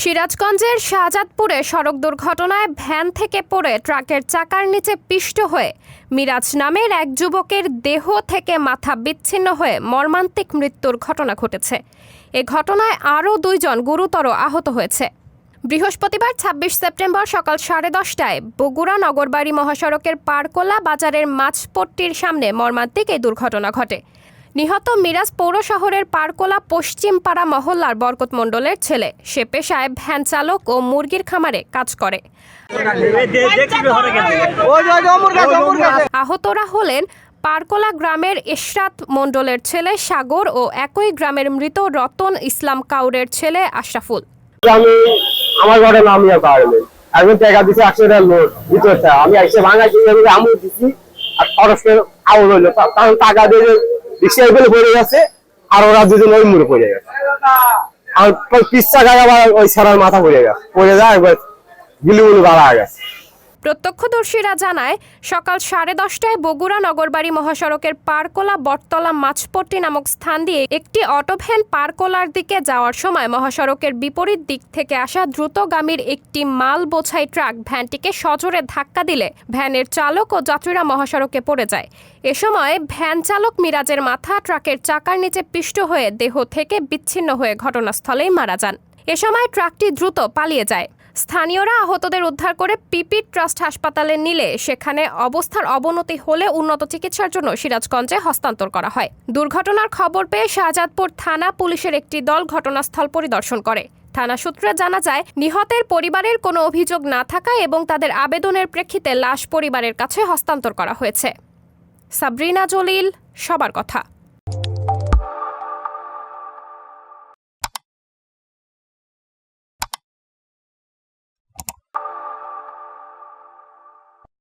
সিরাজগঞ্জের শাহজাদপুরে সড়ক দুর্ঘটনায় ভ্যান থেকে পড়ে ট্রাকের চাকার নিচে পিষ্ট হয়ে মিরাজ নামের এক যুবকের দেহ থেকে মাথা বিচ্ছিন্ন হয়ে মর্মান্তিক মৃত্যুর ঘটনা ঘটেছে। এ ঘটনায় আরও 2 জন গুরুতর আহত হয়েছে। বৃহস্পতিবার ২৬ সেপ্টেম্বর সকাল 10:30টায় বগুড়া নগরবাড়ি মহাসড়কের পারকোলা বাজারের মাছপট্টির সামনে মর্মান্তিক এই দুর্ঘটনা ঘটে। নিহত মিরাজ পৌর শহরের পারকোলা পশ্চিমপাড়া মহল্লার বরকত মণ্ডলের ছেলে। সে পেশায় ভ্যান চালক ও মুরগির খামারে কাজ করে। আহতরা হলেন পারকোলা গ্রামের ইশরাত মণ্ডলের ছেলে সাগর ও একই গ্রামের মৃত রতন ইসলাম কাউরের ছেলে আশরাফুল। আমি আমার ঘরে নামিয়ে পারবেন এখন টাকা দিচ্ছে 100 টাকা নোট ভিতরটা আমি এসে ভাঙা কিভাবে আমু দিচ্ছি আর খরচের আউল হইলো কারণ টাকা দিয়ে রিক্সায় বলে পড়ে গেছে আর ওরা দুজন ওই মুড়ে পড়ে গেছে আর পিচ্ছা গায়ে আবার ওই সারার মাথা পড়ে যায় একবার গিলুগুলো বাড়া গেছে। প্রত্যক্ষদর্শীরা জানায় সকাল 10:30টায় বগুড়া নগরবাড়ি মহাসড়কের পারকোলা বটতলা মাছপট্টি নামক স্থান দিয়ে একটি অটোভ্যান পারকোলার দিকে যাওয়ার সময় মহাসড়কের বিপরীত দিক থেকে আসা দ্রুতগামীর একটি মাল বোঝাই ট্রাক ভ্যানটিকে সজোরে ধাক্কা দিলে ভ্যানের চালক ও যাত্রীরা মহাসড়কে পড়ে যায়। এ সময় ভ্যান চালক মিরাজের মাথা ট্রাকের চাকার নিচে পিষ্ট হয়ে দেহ থেকে বিচ্ছিন্ন হয়ে ঘটনাস্থলেই মারা যান। এ সময় ট্রাকটি দ্রুত পালিয়ে যায়। স্থানীয়রা আহতদের উদ্ধার করে পিপি ট্রাস্ট হাসপাতালে নিলে সেখানে অবস্থার অবনতি হলে উন্নত চিকিৎসার জন্য সিরাজগঞ্জে হস্তান্তর করা হয়। দুর্ঘটনার খবর পেয়ে শাহজাদপুর থানা পুলিশের একটি দল ঘটনাস্থল পরিদর্শন করে। থানা সূত্রে জানা যায়, নিহতের পরিবারের কোনো অভিযোগ না থাকায় এবং তাদের আবেদনের প্রেক্ষিতে লাশ পরিবারের কাছে হস্তান্তর করা হয়েছে। সাবরিনা জলিল, সবার কথা।